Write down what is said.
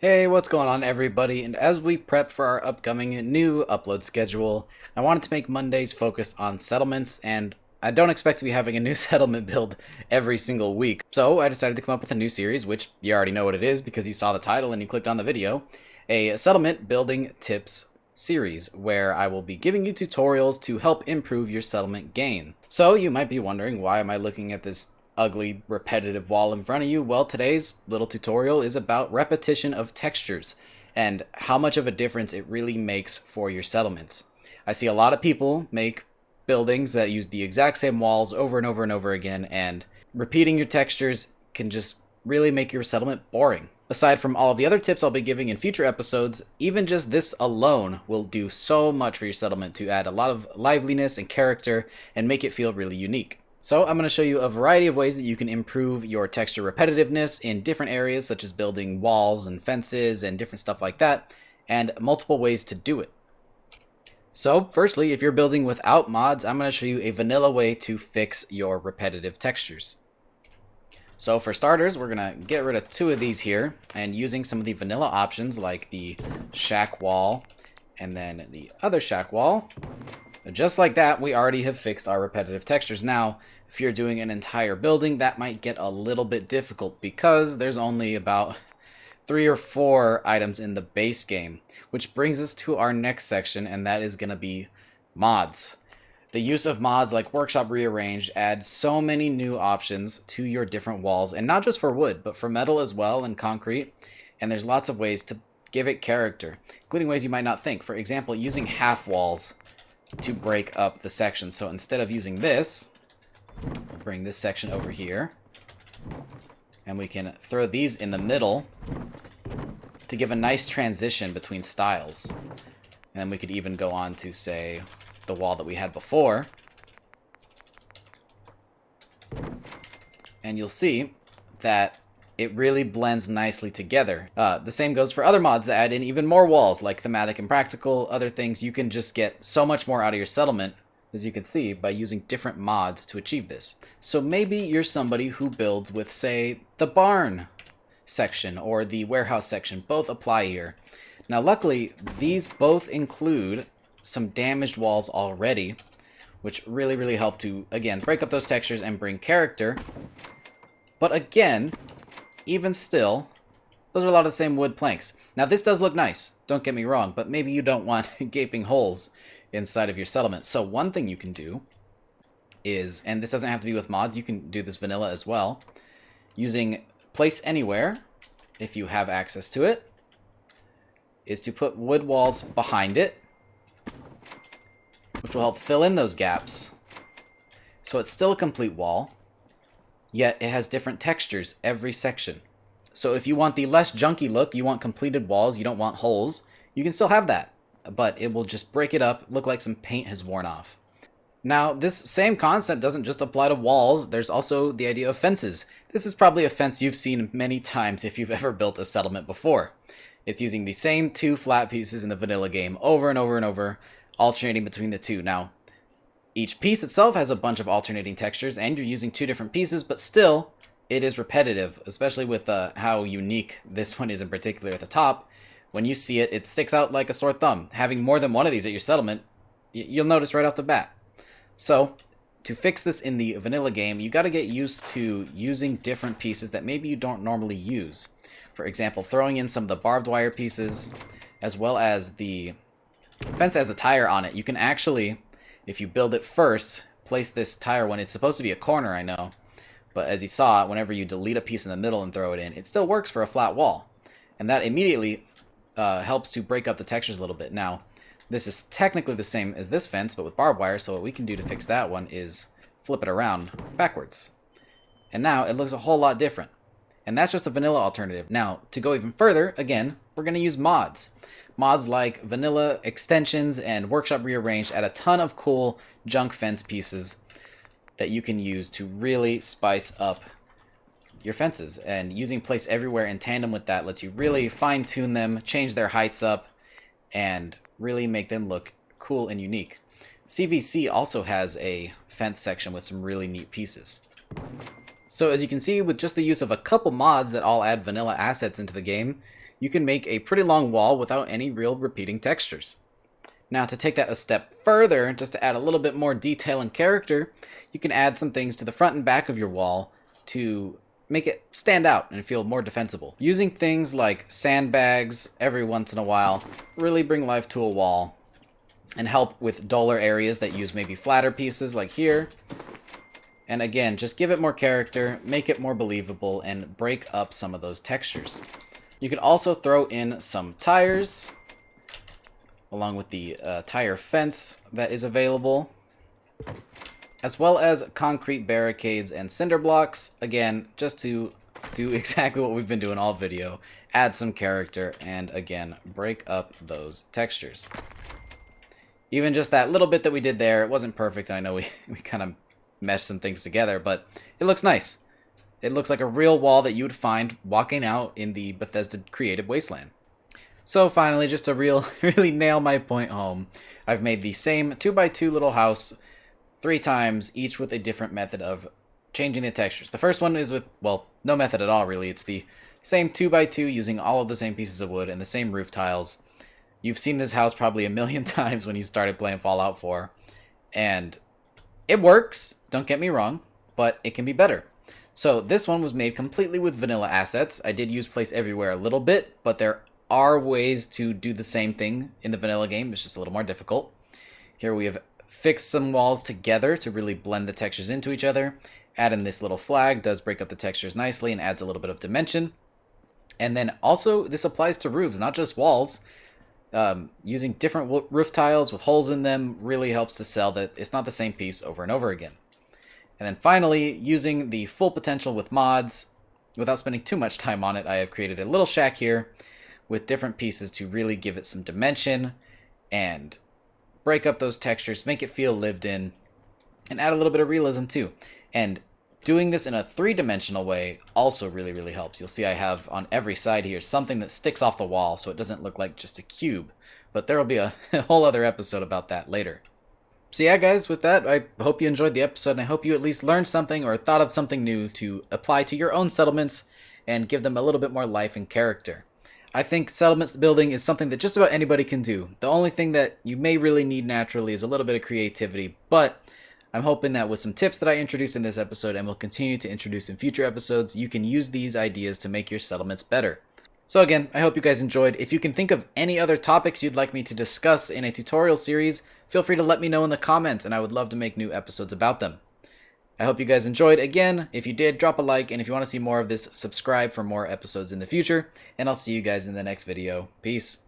Hey, what's going on everybody? And as we prep for our upcoming new upload schedule, I wanted to make Mondays focused on settlements, and I don't expect to be having a new settlement build every single week. So I decided to come up with a new series, which you already know what it is because you saw the title and you clicked on the video, a settlement building tips series where I will be giving you tutorials to help improve your settlement game. So you might be wondering, why am I looking at this ugly, repetitive wall in front of you? Well, today's little tutorial is about repetition of textures and how much of a difference it really makes for your settlements. I see a lot of people make buildings that use the exact same walls over and over and over again, and repeating your textures can just really make your settlement boring. Aside from all of the other tips I'll be giving in future episodes, even just this alone will do so much for your settlement to add a lot of liveliness and character and make it feel really unique. So I'm going to show you a variety of ways that you can improve your texture repetitiveness in different areas, such as building walls and fences and different stuff like that, and multiple ways to do it. So firstly, if you're building without mods, I'm going to show you a vanilla way to fix your repetitive textures. So for starters, we're going to get rid of two of these here, and using some of the vanilla options like the shack wall and then the other shack wall, just like that, we already have fixed our repetitive textures. Now, if you're doing an entire building, that might get a little bit difficult because there's only about 3 or 4 items in the base game, which brings us to our next section, and that is going to be mods. The use of mods like Workshop Rearranged adds so many new options to your different walls, and not just for wood, but for metal as well and concrete, and there's lots of ways to give it character, including ways you might not think. For example, using half walls to break up the section. So instead of using this, we'll bring this section over here, and we can throw these in the middle to give a nice transition between styles. And then we could even go on to, say, the wall that we had before, and you'll see that it really blends nicely together. The same goes for other mods that add in even more walls, like Thematic and Practical, other things. You can just get so much more out of your settlement, as you can see, by using different mods to achieve this. So maybe you're somebody who builds with, say, the barn section or the warehouse section. Both apply here. Now, luckily, these both include some damaged walls already, which really help to, again, break up those textures and bring character. But again, even still, those are a lot of the same wood planks. Now, this does look nice, don't get me wrong, but maybe you don't want gaping holes inside of your settlement. So one thing you can do is, and this doesn't have to be with mods, you can do this vanilla as well, using Place Anywhere, if you have access to it, is to put wood walls behind it, which will help fill in those gaps. So it's still a complete wall, yet it has different textures every section. So if you want the less junky look, you want completed walls, you don't want holes, you can still have that, but it will just break it up, look like some paint has worn off. Now, this same concept doesn't just apply to walls, there's also the idea of fences. This is probably a fence you've seen many times if you've ever built a settlement before. It's using the same 2 flat pieces in the vanilla game over and over and over, alternating between the two. Now, each piece itself has a bunch of alternating textures, and you're using 2 different pieces, but still, it is repetitive, especially with how unique this one is in particular at the top. When you see it, it sticks out like a sore thumb. Having more than one of these at your settlement, you'll notice right off the bat. So, to fix this in the vanilla game, you got to get used to using different pieces that maybe you don't normally use. For example, throwing in some of the barbed wire pieces, as well as the fence has the tire on it. You can actually, if you build it first, place this tire when it's supposed to be a corner, I know. But as you saw, whenever you delete a piece in the middle and throw it in, it still works for a flat wall. And that immediately helps to break up the textures a little bit. Now, this is technically the same as this fence, but with barbed wire, so what we can do to fix that one is flip it around backwards. And now it looks a whole lot different. And that's just the vanilla alternative. Now, to go even further, again, we're going to use mods. Mods like vanilla extensions and Workshop Rearranged add a ton of cool junk fence pieces that you can use to really spice up your fences. And using Place Everywhere in tandem with that lets you really fine-tune them, change their heights up, and really make them look cool and unique. CVC also has a fence section with some really neat pieces. So as you can see, with just the use of a couple mods that all add vanilla assets into the game, you can make a pretty long wall without any real repeating textures. Now, to take that a step further, just to add a little bit more detail and character, you can add some things to the front and back of your wall to make it stand out and feel more defensible. Using things like sandbags every once in a while really bring life to a wall and help with duller areas that use maybe flatter pieces like here. And again, just give it more character, make it more believable, and break up some of those textures. You can also throw in some tires, along with the tire fence that is available, as well as concrete barricades and cinder blocks, again, just to do exactly what we've been doing all video, add some character, and again, break up those textures. Even just that little bit that we did there, it wasn't perfect, and I know we kind of meshed some things together, but it looks nice. It looks like a real wall that you would find walking out in the Bethesda Creative Wasteland. So finally, just to really nail my point home, I've made the same 2x2 little house 3 times, each with a different method of changing the textures. The first one is with, well, no method at all really. It's the same 2x2 using all of the same pieces of wood and the same roof tiles. You've seen this house probably a million times when you started playing Fallout 4, and it works, don't get me wrong, but it can be better. So this one was made completely with vanilla assets. I did use Place Everywhere a little bit, but there are ways to do the same thing in the vanilla game. It's just a little more difficult. Here we have fixed some walls together to really blend the textures into each other. Add in this little flag, does break up the textures nicely and adds a little bit of dimension. And then also, this applies to roofs, not just walls. Using different roof tiles with holes in them really helps to sell that it's not the same piece over and over again. And then finally, using the full potential with mods, without spending too much time on it, I have created a little shack here with different pieces to really give it some dimension and break up those textures, make it feel lived in, and add a little bit of realism too. And doing this in a 3-dimensional way also really helps. You'll see I have on every side here something that sticks off the wall so it doesn't look like just a cube. But there will be a whole other episode about that later. So yeah, guys, with that, I hope you enjoyed the episode, and I hope you at least learned something or thought of something new to apply to your own settlements and give them a little bit more life and character. I think settlements building is something that just about anybody can do. The only thing that you may really need naturally is a little bit of creativity, but I'm hoping that with some tips that I introduced in this episode and will continue to introduce in future episodes, you can use these ideas to make your settlements better. So again, I hope you guys enjoyed. If you can think of any other topics you'd like me to discuss in a tutorial series, feel free to let me know in the comments, and I would love to make new episodes about them. I hope you guys enjoyed. Again, if you did, drop a like, and if you want to see more of this, subscribe for more episodes in the future, and I'll see you guys in the next video. Peace.